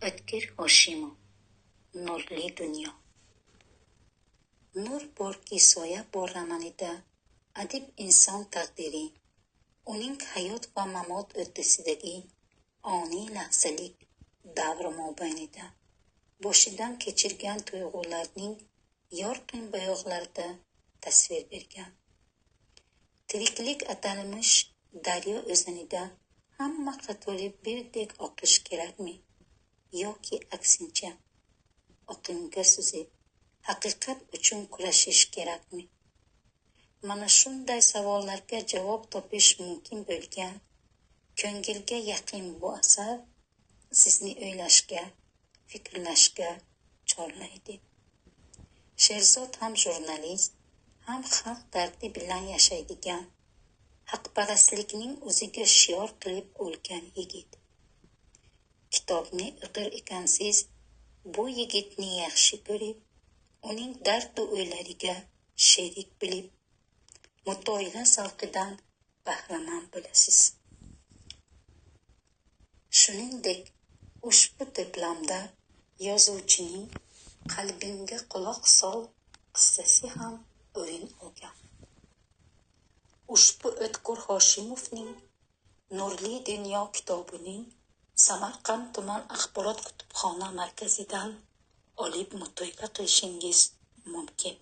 O'tkir Hoshimov. Nurli dunyo. Nur borki soya bor romanida adib inson taqdiri, uning hayot va mamot o'rtasidagi oniy lahzalik davri mobaynida boshidan kechirgan tuyg'ularning yorqin bo'yoqlarida tasvir bergan. Tiriklik atalmish daryo o'zanida hamma qatoli birdek oqish kerakmi? Yoki aksincha, oqimga suzib, haqiqat uchun kurashish kerakmi? Mana shunday savollarga javob topish mumkin bo'lgan ko'ngilga yaqin bu asar sizni o'ylashga, fikrlashga chorlaydi. Sherzod ham jurnalist, ham xalq dardi bilan yashaydigan, haqparastlikning o'ziga shior qilib o'lgan yigit. Kitobni o'qir ekansiz, bu yigitni yaxshi ko'rib, uning dardu o'ylariga sherik bilib, mutolaa zavqidan bahramand bo'lasiz. Shuningdek, ushbu to'plamda yozuvchining qalbingga quloq sol qissasi ham o'rin olgan. Ushbu O'tkir Hoshimovning Nurli dunyo kitobining Samarqand tuman axborot kutubxona markazidan olib mutolaa qilishingiz mumkin.